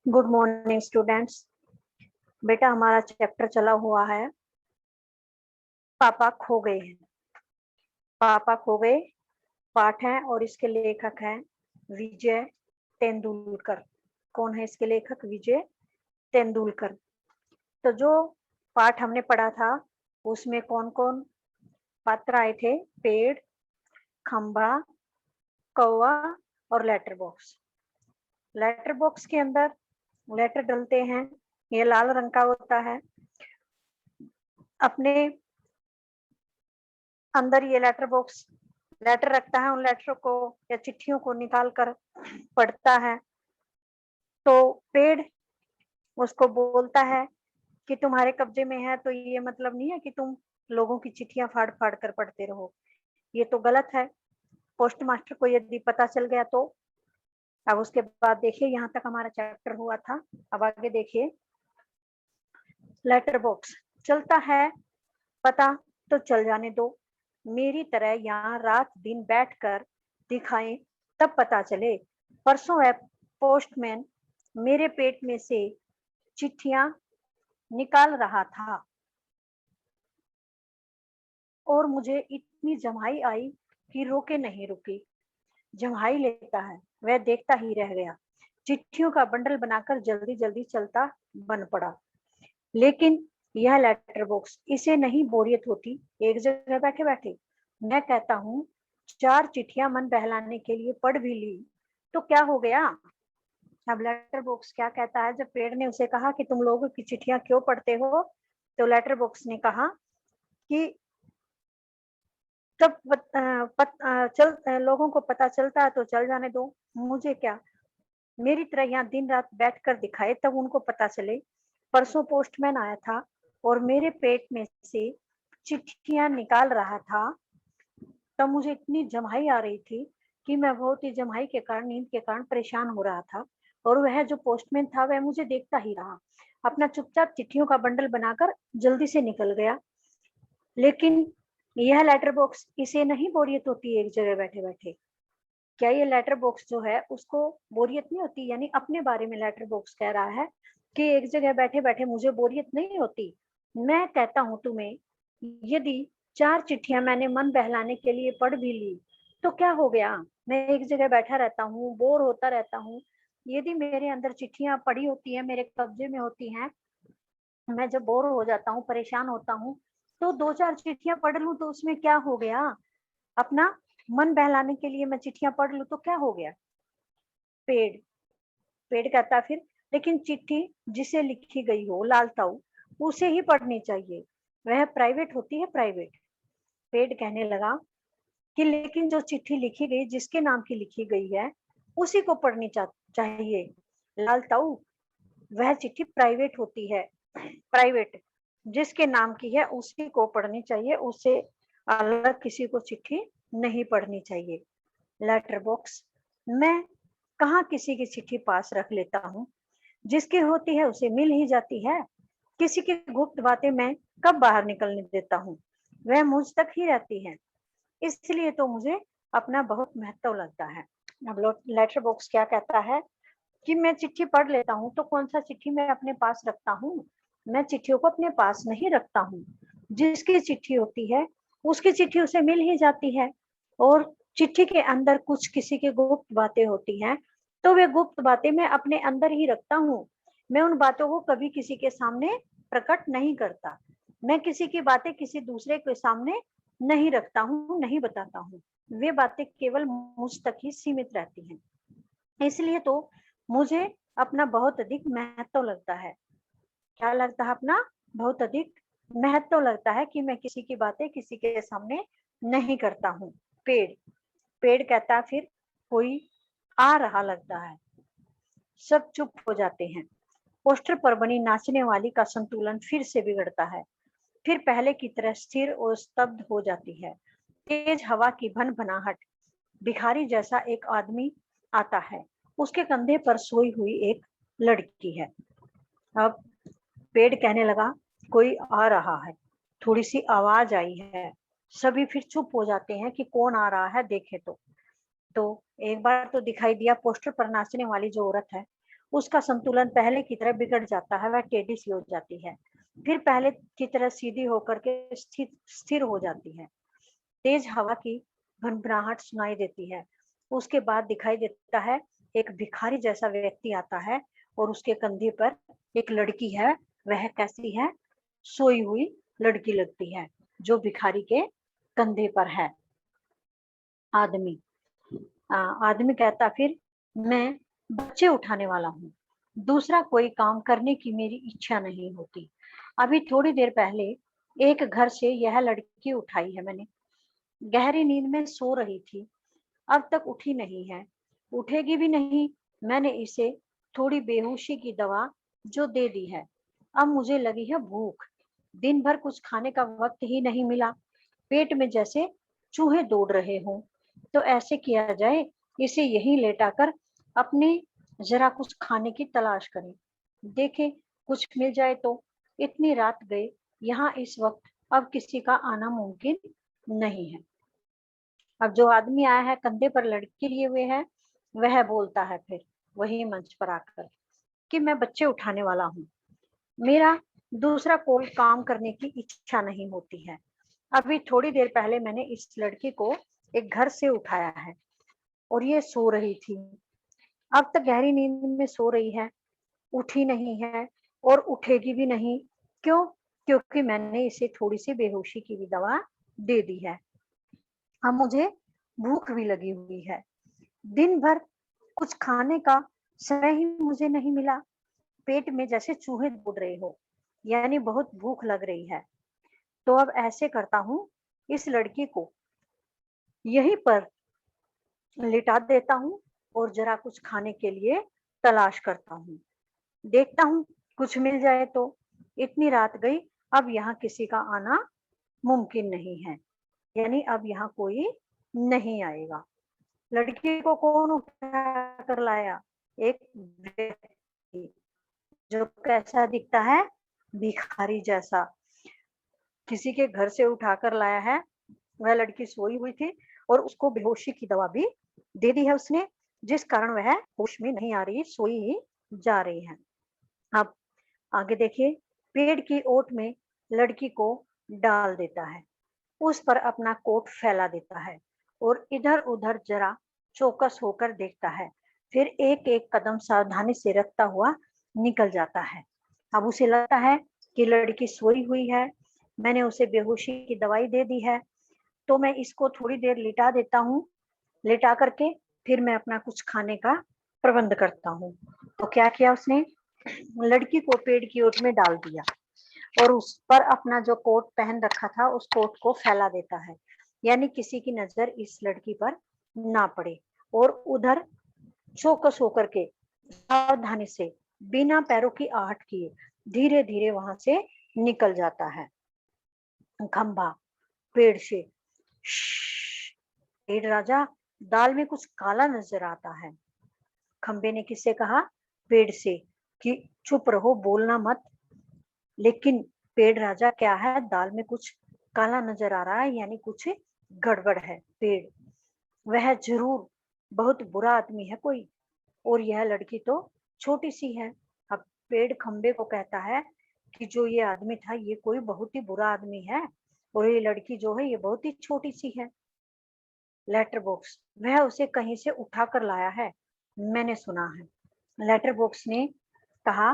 Good morning students. बेटा हमारा chapter चला हुआ है पापा खो गए हैं। पापा खो गए पाठ है और इसके लेखक हैं विजय तेंदुलकर। कौन है इसके लेखक? विजय तेंदुलकर। तो जो पाठ हमने पढ़ा था उसमें कौन कौन पात्र आए थे? पेड़, खंभा, कौवा और लेटर बॉक्स। लेटर बॉक्स के अंदर लेटर डलते हैं, ये लाल रंग का होता है। अपने अंदर ये लेटर बॉक्स लेटर रखता है, उन लेटरों को या चिट्ठियों को निकाल कर पढ़ता है। तो पेड़ उसको बोलता है कि तुम्हारे कब्जे में है, तो ये मतलब नहीं है कि तुम लोगों की चिट्ठियां फाड़ फाड़ कर पढ़ते रहो, ये तो गलत है। पोस्ट मास्टर को यदि पता चल गया तो। अब उसके बाद देखिए, यहाँ तक हमारा चैप्टर हुआ था। अब आगे देखिए, लेटर बॉक्स चलता है, पता तो चल जाने दो, मेरी तरह यहाँ रात दिन बैठकर दिखाएं तब पता चले। परसों वह पोस्टमैन मेरे पेट में से चिट्ठियां निकाल रहा था और मुझे इतनी जम्हाई आई कि रोके नहीं रुकी। जम्हाई लेता है, वह देखता ही रह गया। चिट्ठियों का बंडल बनाकर जल्दी जल्दी चलता बन पड़ा। लेकिन यह लेटर बॉक्स, इसे नहीं बोरियत होती एक जगह बैठे बैठे। मैं कहता हूँ 4 चिट्ठियां मन बहलाने के लिए पढ़ भी ली तो क्या हो गया? अब लेटर बॉक्स क्या कहता है? जब पेड़ ने उसे कहा कि तुम लोगों की चिट्ठियां क्यों पढ़ते हो, तो लेटर बॉक्स ने कहा कि तब लोगों को पता चलता है तो चल जाने दो, मुझे क्या। मेरी तरह यहाँ दिन रात बैठकर दिखाए तब उनको पता चले। परसों पोस्टमैन आया था और मेरे पेट में से चिट्ठियां निकाल रहा था, तब मुझे इतनी जम्हाई आ रही थी कि मैं बहुत ही जम्हाई के कारण, नींद के कारण परेशान हो रहा था। और वह जो पोस्टमैन था वह मुझे देखता ही रहा, अपना चुपचाप चिट्ठियों का बंडल बनाकर जल्दी से निकल गया। लेकिन यह लेटर बॉक्स, इसे नहीं बोरियत होती एक जगह बैठे बैठे? क्या ये लेटर बॉक्स जो है उसको बोरियत नहीं होती? यानी अपने बारे में लेटर बॉक्स कह रहा है कि एक जगह बैठे बैठे मुझे बोरियत नहीं होती। मैं कहता हूँ तुम्हें, यदि 4 चिट्ठियां मैंने मन बहलाने के लिए पढ़ भी ली तो क्या हो गया? मैं एक जगह बैठा रहता हूँ, बोर होता रहता हूँ। यदि मेरे अंदर चिट्ठियां पड़ी होती है, मेरे कब्जे में होती हैं, मैं जब बोर हो जाता हूँ, परेशान होता हूँ, तो 2-4 चिट्ठियां पढ़ लूं तो उसमें क्या हो गया? अपना मन बहलाने के लिए मैं चिट्ठियां पढ़ लूं तो क्या हो गया? पेड़ पेड़ कहता फिर, लेकिन चिट्ठी जिसे लिखी गई हो लालताऊ, उसे ही पढ़नी चाहिए, वह प्राइवेट होती है, प्राइवेट। पेड़ कहने लगा कि लेकिन जो चिट्ठी लिखी गई, जिसके नाम की लिखी गई है, उसी को पढ़नी चाहिए लालताऊ। वह चिट्ठी प्राइवेट होती है, प्राइवेट। जिसके नाम की है उसी को पढ़नी चाहिए, उससे अलग किसी को चिट्ठी नहीं पढ़नी चाहिए। लेटर बॉक्स, मैं कहाँ किसी की चिट्ठी पास रख लेता हूँ, जिसकी होती है उसे मिल ही जाती है। किसी की गुप्त बातें मैं कब बाहर निकलने देता हूँ, वह मुझ तक ही रहती है। इसलिए तो मुझे अपना बहुत महत्व लगता है। अब लेटर बॉक्स क्या कहता है कि मैं चिट्ठी पढ़ लेता हूँ तो कौन सा चिट्ठी मैं अपने पास रखता हूँ? मैं चिट्ठियों को अपने पास नहीं रखता हूँ। जिसकी चिट्ठी होती है उसकी चिट्ठी उसे मिल ही जाती है। और चिट्ठी के अंदर कुछ किसी की गुप्त बातें होती हैं, तो वे गुप्त बातें मैं अपने अंदर ही रखता हूँ। मैं उन बातों को कभी किसी के सामने प्रकट नहीं करता। मैं किसी की बातें किसी दूसरे के सामने नहीं रखता हूँ, नहीं बताता हूँ। वे बातें केवल मुझ तक ही सीमित रहती हैं। इसलिए तो मुझे अपना बहुत अधिक महत्व लगता है। क्या लगता है? अपना बहुत अधिक महत्व लगता है कि मैं किसी की बातें किसी के सामने नहीं करता हूँ। पेड़ पेड़ कहता है फिर, कोई आ रहा लगता है। सब चुप हो जाते हैं। पोस्टर पर बनी नाचने वाली का संतुलन फिर से बिगड़ता है, फिर पहले की तरह स्थिर और स्तब्ध हो जाती है। तेज हवा की भनभनाहट, भिखारी जैसा एक आदमी आता है, उसके कंधे पर सोई हुई एक लड़की है। अब पेड़ कहने लगा, कोई आ रहा है। थोड़ी सी आवाज आई है, सभी फिर चुप हो जाते हैं कि कौन आ रहा है, देखे तो। तो एक बार तो दिखाई दिया पोस्टर पर नाचने वाली जो औरत है, उसका संतुलन पहले की तरह बिगड़ जाता है, वह टेढ़ी सी हो जाती है, फिर पहले की तरह सीधी होकर के स्थिर हो जाती है। तेज हवा की भनभनाहट सुनाई देती है। उसके बाद दिखाई देता है एक भिखारी जैसा व्यक्ति आता है और उसके कंधे पर एक लड़की है। वह कैसी है? सोई हुई लड़की लगती है जो भिखारी के कंधे पर है। आदमी आदमी कहता फिर, मैं बच्चे उठाने वाला हूँ, दूसरा कोई काम करने की मेरी इच्छा नहीं होती। अभी थोड़ी देर पहले एक घर से यह लड़की उठाई है मैंने, गहरी नींद में सो रही थी, अब तक उठी नहीं है, उठेगी भी नहीं। मैंने इसे थोड़ी बेहोशी की दवा जो दे दी है। अब मुझे लगी है भूख, दिन भर कुछ खाने का वक्त ही नहीं मिला, पेट में जैसे चूहे दौड़ रहे हों। तो ऐसे किया जाए, इसे यहीं लेटाकर अपने जरा कुछ खाने की तलाश करें, देखें कुछ मिल जाए तो। इतनी रात गए, यहाँ इस वक्त अब किसी का आना मुमकिन नहीं है। अब जो आदमी आया है कंधे पर लड़की लिए हुए है, वह बोलता है फिर वही मंच पर आकर कि मैं बच्चे उठाने वाला हूँ, मेरा दूसरा कोई काम करने की इच्छा नहीं होती है। अभी थोड़ी देर पहले मैंने इस लड़की को एक घर से उठाया है और ये सो रही थी, अब तक गहरी नींद में सो रही है, उठी नहीं है और उठेगी भी नहीं। क्यों? क्योंकि मैंने इसे थोड़ी सी बेहोशी की भी दवा दे दी है। अब मुझे भूख भी लगी हुई है, दिन भर कुछ खाने का समय ही मुझे नहीं मिला, पेट में जैसे चूहे दौड़ रहे हो, यानी बहुत भूख लग रही है। तो अब ऐसे करता हूँ, इस लड़की को यहीं पर लिटा देता हूँ और जरा कुछ खाने के लिए तलाश करता हूँ, देखता हूँ कुछ मिल जाए तो। इतनी रात गई, अब यहाँ किसी का आना मुमकिन नहीं है, यानी अब यहाँ कोई नहीं आएगा। लड़की को कौन उठा कर लाया? एक व्यक्ति जो कैसा दिखता है? भिखारी जैसा, किसी के घर से उठाकर लाया है। वह लड़की सोई हुई थी और उसको बेहोशी की दवा भी दे दी है उसने, जिस कारण वह होश में नहीं आ रही, सोई ही जा रही है। अब आगे देखिए, पेड़ की ओट में लड़की को डाल देता है, उस पर अपना कोट फैला देता है और इधर-उधर जरा चौकस होकर देखता है, फिर एक-एक कदम सावधानी से रखता हुआ निकल जाता है। अब उसे लगता है कि लड़की सोई हुई है, मैंने उसे बेहोशी की दवाई दे दी है, तो मैं इसको थोड़ी देर लिटा देता हूँ, लिटा करके फिर मैं अपना कुछ खाने का प्रबंध करता हूँ। तो क्या किया उसने? लड़की को पेड़ की ओट में डाल दिया और उस पर अपना जो कोट पहन रखा था उस कोट को फैला देता है, यानी किसी की नजर इस लड़की पर ना पड़े, और उधर चौकस होकर के सावधानी से बिना पैरों की आहट किए धीरे धीरे वहां से निकल जाता है। खंभा पेड़ से, पेड़ राजा, दाल में कुछ काला नजर आता है। खंबे ने किससे कहा? पेड़ से, कि चुप रहो, बोलना मत। लेकिन पेड़ राजा, क्या है? दाल में कुछ काला नजर आ रहा है, यानी कुछ गड़बड़ है। पेड़, वह जरूर बहुत बुरा आदमी है कोई, और यह लड़की तो छोटी सी है। अब पेड़ खंबे को कहता है कि जो ये आदमी था ये कोई बहुत ही बुरा आदमी है, और ये लड़की जो है ये बहुत ही छोटी सी है। लेटर बॉक्स, वह उसे कहीं से उठा कर लाया है, मैंने सुना है। लेटर बॉक्स ने कहा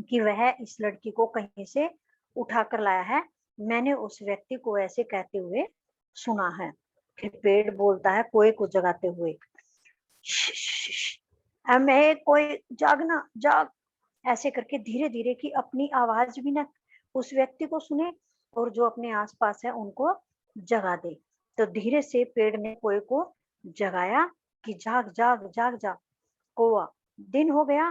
कि वह इस लड़की को कहीं से उठा कर लाया है, मैंने उस व्यक्ति को ऐसे कहते हुए सुना है। फिर पेड़ बोलता है कोए को जगाते हुए, मैं कोई, जागना जाग, ऐसे करके धीरे धीरे की अपनी आवाज भी ना उस व्यक्ति को सुने और जो अपने आसपास है उनको जगा दे। तो धीरे से पेड़ ने कोए को जगाया कि जाग जाग जाग जाग। कौआ, दिन हो गया?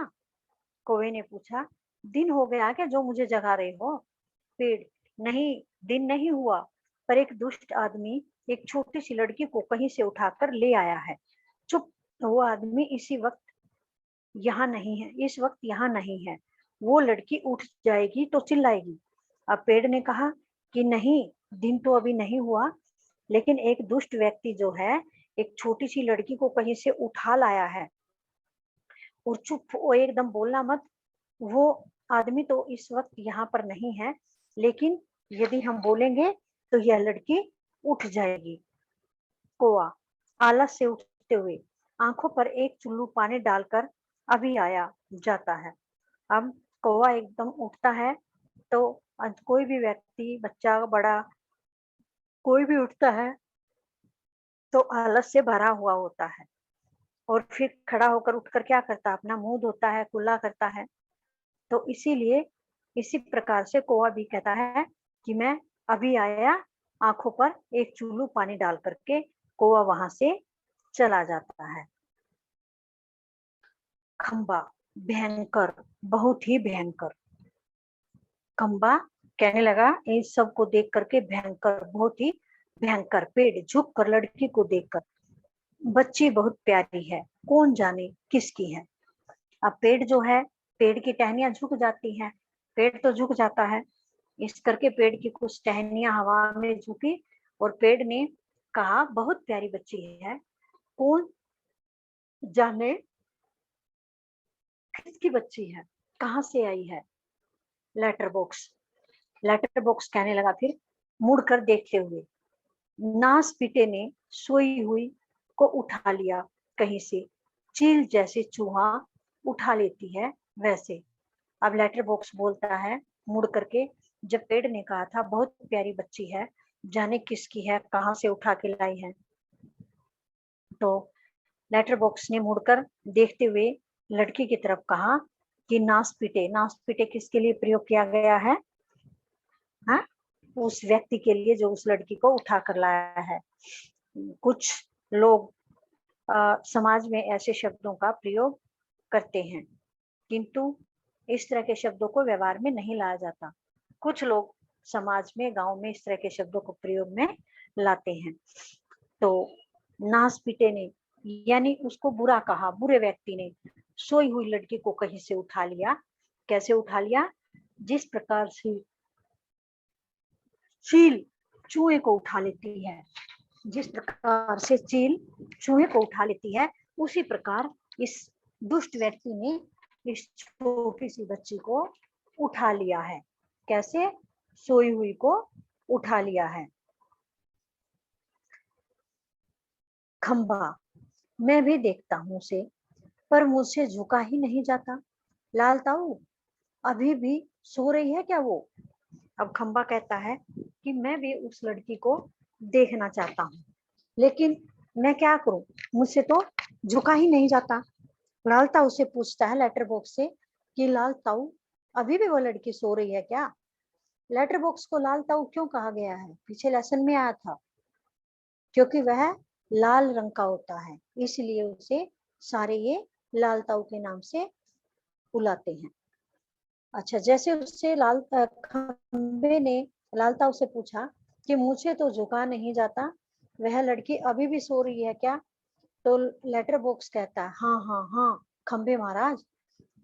कौवे ने पूछा, दिन हो गया क्या जो मुझे जगा रहे हो? पेड़, नहीं, दिन नहीं हुआ, पर एक दुष्ट आदमी एक छोटी सी लड़की को कहीं से उठाकर ले आया है। चुप, वो आदमी इसी वक्त यहाँ नहीं है, इस वक्त यहाँ नहीं है, वो लड़की उठ जाएगी तो चिल्लाएगी। अब पेड़ ने कहा कि नहीं, दिन तो अभी नहीं हुआ, लेकिन एक दुष्ट व्यक्ति जो है एक छोटी सी लड़की को कहीं से उठा लाया है, और चुप, वो एकदम बोलना मत। वो आदमी तो इस वक्त यहाँ पर नहीं है, लेकिन यदि हम बोलेंगे तो यह लड़की उठ जाएगी। कौआ आलस से उठते हुए आंखों पर एक चुल्लू पानी डालकर अभी आया जाता है। अब कौवा एकदम उठता है तो कोई भी व्यक्ति, बच्चा बड़ा, कोई भी उठता है तो आलस से भरा हुआ होता है, और फिर खड़ा होकर उठकर क्या करता है, अपना मुंह धोता है, कुल्ला करता है। तो इसीलिए इसी प्रकार से कौवा भी कहता है कि मैं अभी आया, आंखों पर एक चुल्लू पानी डाल करके कौवा वहां से चला जाता है। खंबा भयंकर, बहुत ही भयंकर। खंबा कहने लगा इस सब को देख करके, भयंकर, बहुत ही भयंकर। पेड़ झुक कर लड़की को देखकर, बच्ची बहुत प्यारी है, कौन जाने किसकी है। अब पेड़ जो है, पेड़ की टहनियां झुक जाती हैं, पेड़ तो झुक जाता है। इस करके पेड़ की कुछ टहनियां हवा में झुकी, और पेड़ ने कहा बहुत प्यारी बच्ची है, कौन जाने किसकी बच्ची है, कहाँ से आई है। लेटर बॉक्स, लेटर बॉक्स कहने लगा फिर मुड़कर देखते हुए, नास पीटे ने सोई हुई को उठा लिया कहीं से, चील जैसे चूहा उठा लेती है वैसे। अब लेटर बॉक्स बोलता है मुड़ करके, जब पेड़ ने कहा था बहुत प्यारी बच्ची है, जाने किसकी है, कहाँ से उठा के लाई है, तो लेटर बॉक्स ने मुड़कर देखते हुए लड़की की तरफ कहा कि नास पीटे, नास पीटे किसके लिए प्रयोग किया गया है? हाँ, उस व्यक्ति के लिए जो उस लड़की को उठा कर लाया है। कुछ लोग समाज में ऐसे शब्दों का प्रयोग करते हैं, किंतु इस तरह के शब्दों को व्यवहार में नहीं लाया जाता। कुछ लोग समाज में, गांव में इस तरह के शब्दों को प्रयोग में लाते हैं। तो नास पीटे ने यानी उसको बुरा कहा, बुरे व्यक्ति ने सोई हुई लड़की को कहीं से उठा लिया। कैसे उठा लिया? जिस प्रकार से चील चूहे को उठा लेती है, जिस प्रकार से चील चूहे को उठा लेती है, उसी प्रकार इस दुष्ट व्यक्ति ने इस छोटी सी बच्ची को उठा लिया है। कैसे? सोई हुई को उठा लिया है। खंबा, मैं भी देखता हूँ उसे, पर मुझसे झुका ही नहीं जाता। लाल ताऊ, अभी भी सो रही है क्या वो? अब खंबा कहता है कि मैं भी उस लड़की को देखना चाहता हूँ, लेकिन मैं क्या करूं, मुझसे तो झुका ही नहीं जाता। लाल ताऊ से पूछता है लेटर बॉक्स से कि लाल ताऊ, अभी भी वो लड़की सो रही है क्या? लेटर बॉक्स को लाल ताऊ क्यों कहा गया है? पीछे लेसन में आया था, क्योंकि वह लाल रंग का होता है, इसलिए उसे सारे ये लाल ताऊ के नाम से बुलाते हैं। अच्छा, जैसे उससे खंबे ने लाल ताऊ से पूछा कि मुझे तो झुका नहीं जाता, वह लड़की अभी भी सो रही है क्या? तो लेटर बॉक्स कहता है हाँ हाँ हाँ खंबे महाराज।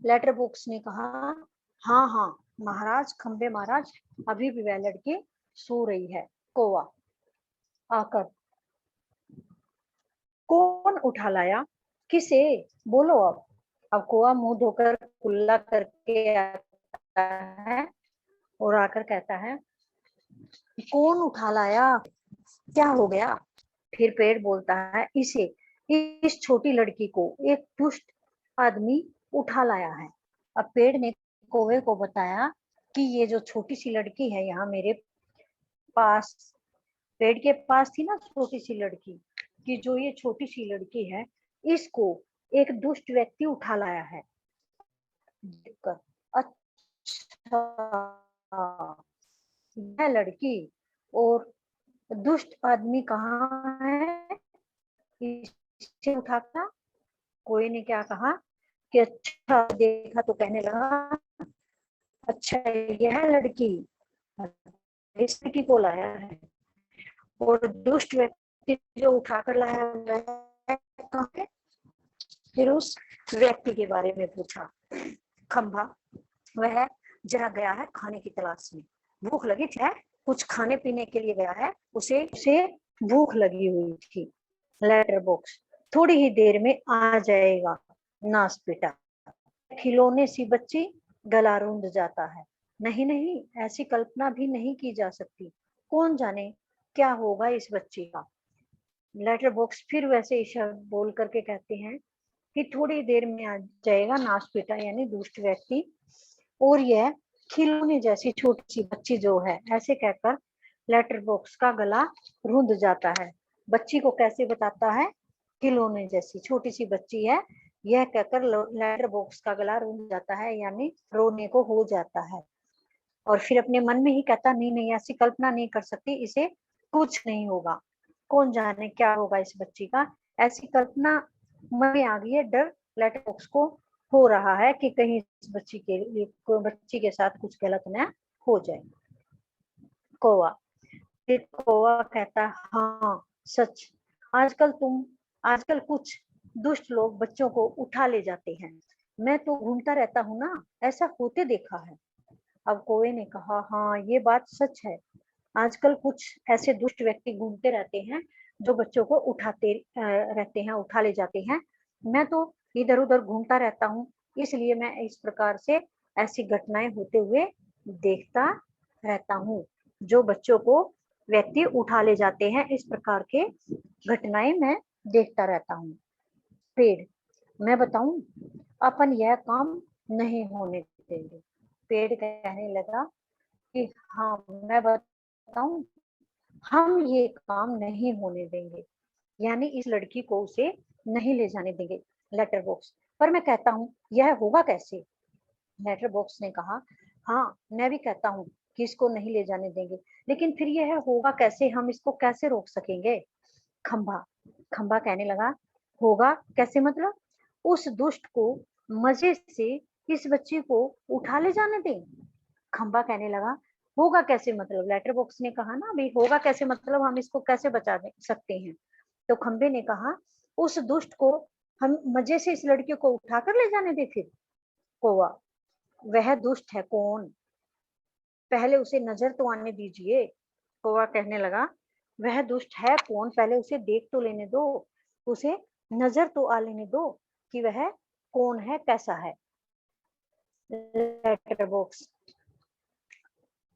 लेटर बॉक्स ने कहा हाँ हाँ महाराज, खंबे महाराज, अभी भी वह लड़की सो रही है। कौवा आकर, कौन उठा लाया, किसे, बोलो अब। अब कौवा मुंह धोकर कुल्ला करके आता है और आकर कहता है कौन उठा लाया, क्या हो गया? फिर पेड़ बोलता है इसे, इस छोटी लड़की को एक दुष्ट आदमी उठा लाया है। अब पेड़ ने कौवे को बताया कि ये जो छोटी सी लड़की है यहाँ मेरे पास, पेड़ के पास थी ना छोटी सी लड़की, कि जो ये छोटी सी लड़की है, इसको एक दुष्ट व्यक्ति उठा लाया है। देखकर, अच्छा, यह लड़की और दुष्ट आदमी कहाँ है, इसे उठाता। कोई ने क्या कहा कि अच्छा देखा तो कहने लगा अच्छा यह लड़की, इस लड़की को लाया है, और दुष्ट व्यक्ति जो उठा कर लाया है कहाँ है? फिर उस व्यक्ति के बारे में पूछा। खंभा, वह जरा गया है खाने की तलाश में, भूख लगी है, कुछ खाने पीने के लिए गया है, उसे उसे भूख लगी हुई थी। लेटर बॉक्स, थोड़ी ही देर में आ जाएगा नासपीटा। खिलौने सी बच्ची गला रूंध जाता है। नहीं नहीं, ऐसी कल्पना भी नहीं की जा सकती। कौन जाने क्या होगा इस बच्ची का। लेटर बॉक्स फिर वैसे ही शब्द बोल करके कहते हैं कि थोड़ी देर में आ जाएगा नासपीटा यानी दुष्ट व्यक्ति, और यह खिलौने जैसी छोटी सी बच्ची जो है, ऐसे कहकर लेटर बॉक्स का गला रुंध जाता है। बच्ची को कैसे बताता है? खिलौने जैसी छोटी सी बच्ची है, यह कहकर लेटर बॉक्स का गला रुंध जाता है यानी रोने को हो जाता है। और फिर अपने मन में ही कहता, नहीं नहीं, ऐसी कल्पना नहीं कर सकती, इसे कुछ नहीं होगा। कौन जाने क्या होगा इस बच्ची का। ऐसी कल्पना मन में आ गई है, डर लेटर बॉक्स को हो रहा है कि कहीं इस बच्ची के साथ कुछ गलत न हो जाए। कौवा, फिर कौवा कहता, हाँ सच, आजकल कुछ दुष्ट लोग बच्चों को उठा ले जाते हैं। मैं तो घूमता रहता हूँ ना, ऐसा होते देखा है। अब कौवे ने कहा, हाँ ये बात सच है। आजकल कुछ ऐसे दुष्ट व्यक्ति घूमते रहते हैं जो बच्चों को उठाते रहते हैं, उठा ले जाते हैं। मैं तो इधर उधर घूमता रहता हूँ, इसलिए मैं इस प्रकार से ऐसी घटनाएं होते हुए देखता रहता हूँ। जो बच्चों को व्यक्ति उठा ले जाते हैं, इस प्रकार के घटनाएं मैं देखता रहता हूँ। पेड़, मैं बताऊं, अपन यह काम नहीं होने देंगे। पेड़ कहने लगा कि हाँ मैं बताऊं, हम ये काम नहीं होने देंगे, यानी इस लड़की को उसे नहीं ले जाने देंगे लेटर बॉक्स। पर मैं कहता हूँ यह होगा कैसे? लेटर बॉक्स ने कहा, हाँ मैं भी कहता हूँ कि इसको नहीं ले जाने देंगे, लेकिन फिर यह होगा कैसे, हम इसको कैसे रोक सकेंगे? खंभा, खंभा कहने लगा, होगा कैसे मतलब? उस दुष्ट को मजे से इस बच्ची को उठा ले जाने दें। खंबा कहने लगा, होगा कैसे मतलब? लेटर बॉक्स ने कहा ना भाई, होगा कैसे मतलब, हम इसको कैसे बचा सकते हैं? तो खंबे ने कहा, उस दुष्ट को हम मजे से इस लड़की को उठाकर ले जाने दे फिर। कौवा, वह दुष्ट है कौन, पहले उसे नजर तो आने दीजिए। कौवा कहने लगा, वह दुष्ट है कौन, पहले उसे देख तो लेने दो, उसे नजर तो आ लेने दो कि वह कौन है, कैसा है। लेटर बॉक्स,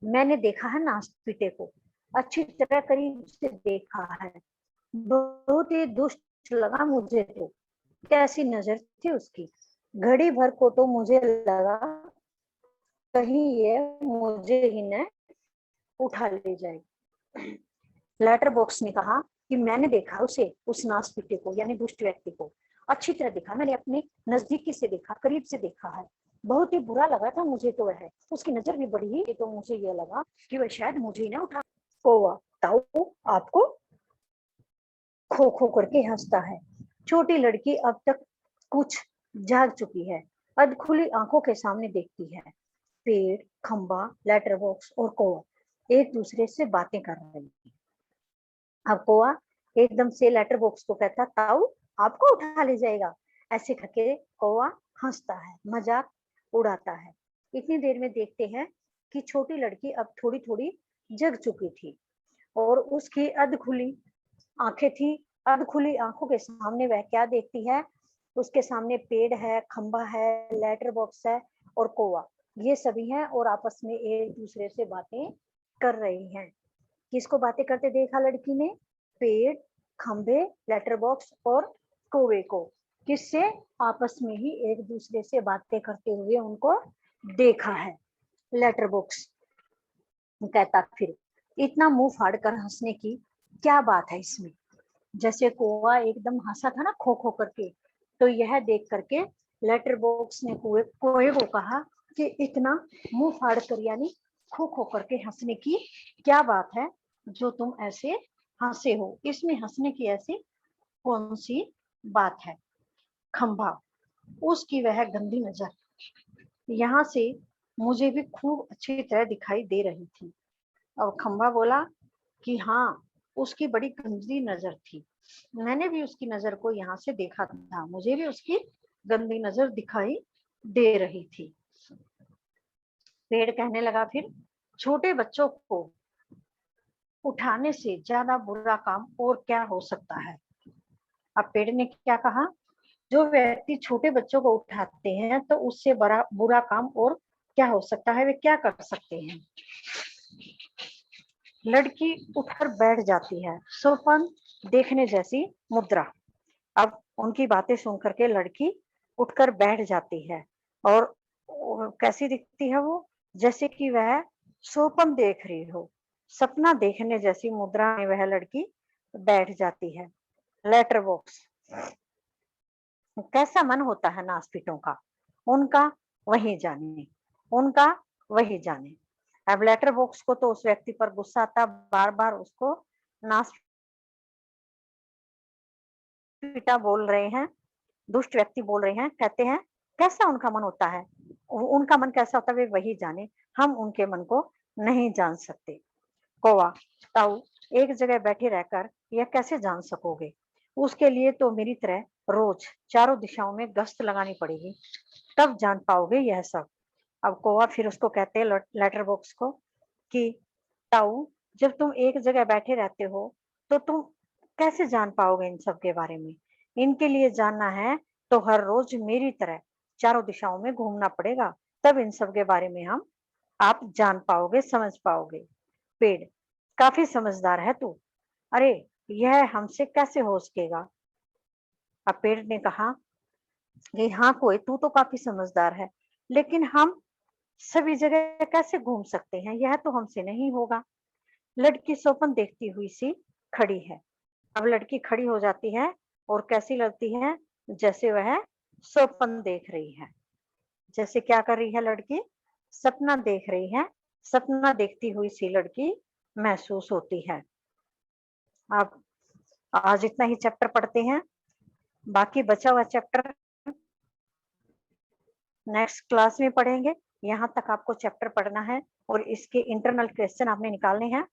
मैंने देखा है नासपीटे को, अच्छी तरह करीब से देखा है, बहुत ही दुष्ट लगा मुझे तो। कैसी नजर थी उसकी, घड़ी भर को तो मुझे लगा कहीं ये मुझे ही न उठा ले जाए। लेटर बॉक्स ने कहा कि मैंने देखा उसे, उस नासपीटे को यानी दुष्ट व्यक्ति को अच्छी तरह देखा, मैंने अपने नजदीकी से देखा, करीब से देखा है, बहुत ही बुरा लगा था मुझे तो वह, उसकी नजर भी बड़ी ही, तो मुझे यह लगा कि वह शायद मुझे ही ना उठा। कौवा, ताऊ आपको, खो खो करके हंसता है। छोटी लड़की अब तक कुछ जाग चुकी है, अध खुली आंखों के सामने देखती है। पेड़, खंबा, लेटर बॉक्स और कौवा एक दूसरे से बातें कर रहे हैं। अब कौवा एकदम से लेटर बॉक्स को कहता, ताऊ आपको उठा ले जाएगा। ऐसे करके कौवा हंसता है, मजाक उड़ाता है। इतनी देर में देखते हैं कि छोटी लड़की अब थोड़ी थोड़ी जग चुकी थी, और उसकी अध खुली आंखें थी। अध खुली आंखों के सामने वह क्या देखती है? उसके सामने पेड़ है, खंबा है, लेटर बॉक्स है और कौवा, ये सभी हैं और आपस में एक दूसरे से बातें कर रही हैं। किसको बातें करते देखा लड़की ने? पेड़, खंबे, लेटर बॉक्स और कौवे को। किससे? आपस में ही एक दूसरे से बातें करते हुए उनको देखा है। लेटर बॉक्स कहता फिर, इतना मुंह फाड़ कर हंसने की क्या बात है इसमें? जैसे कौवा एकदम हंसा था ना खो खो करके, तो यह देख करके लेटर बॉक्स ने कोए को कहा कि इतना मुंह फाड़ कर यानी खो खो करके हंसने की क्या बात है जो तुम ऐसे हंसे हो, इसमें हंसने की ऐसी कौन सी बात है? खंभा, उसकी वह गंदी नजर यहाँ से मुझे भी खूब अच्छी तरह दिखाई दे रही थी। और खंभा बोला कि हाँ, उसकी बड़ी गंदी नजर थी, मैंने भी उसकी नजर को यहाँ से देखा था, मुझे भी उसकी गंदी नजर दिखाई दे रही थी। पेड़ कहने लगा फिर, छोटे बच्चों को उठाने से ज्यादा बुरा काम और क्या हो सकता है? अब पेड़ ने क्या कहा, जो व्यक्ति छोटे बच्चों को उठाते हैं तो उससे बड़ा बुरा काम और क्या हो सकता है, वे क्या कर सकते हैं। लड़की उठकर बैठ जाती है, स्वप्न देखने जैसी मुद्रा। अब उनकी बातें सुन करके लड़की उठकर बैठ जाती है और कैसी दिखती है वो, जैसे कि वह स्वप्न देख रही हो, सपना देखने जैसी मुद्रा में वह लड़की बैठ जाती है। Letter box. कैसा मन होता है नास्तिकों का, उनका वही जाने, उनका वही जाने। अब लेटर बॉक्स को तो उस व्यक्ति पर गुस्सा आता, बार बार उसको नास्तिका बोल रहे हैं, दुष्ट व्यक्ति बोल रहे हैं, कहते हैं कैसा उनका मन होता है, उनका मन कैसा होता है वे वही जाने, हम उनके मन को नहीं जान सकते। कौवा, ताऊ, एक जगह बैठे रहकर यह कैसे जान सकोगे, उसके लिए तो मेरी तरह रोज चारों दिशाओं में गश्त लगानी पड़ेगी, तब जान पाओगे यह सब। अब कौवा फिर उसको कहते हैं लेटर बॉक्स को कि ताऊ, जब तुम एक जगह बैठे रहते हो तो तुम कैसे जान पाओगे इन सब के बारे में, इनके लिए जानना है तो हर रोज मेरी तरह चारों दिशाओं में घूमना पड़ेगा, तब इन सब के बारे में हम आप जान पाओगे, समझ पाओगे। पेड़, काफी समझदार है तू, अरे यह हमसे कैसे हो सकेगा। अब पेड़ ने कहा कि हाँ कोई, तू तो काफी समझदार है, लेकिन हम सभी जगह कैसे घूम सकते हैं, यह तो हमसे नहीं होगा। लड़की स्वप्न देखती हुई सी खड़ी है। अब लड़की खड़ी हो जाती है और कैसी लगती है, जैसे वह स्वप्न देख रही है। जैसे क्या कर रही है लड़की, सपना देख रही है, सपना देखती हुई सी लड़की महसूस होती है। अब आज इतना ही चैप्टर पढ़ते हैं, बाकी बचा हुआ चैप्टर नेक्स्ट क्लास में पढ़ेंगे। यहाँ तक आपको चैप्टर पढ़ना है और इसके इंटरनल क्वेश्चन आपने निकालने हैं।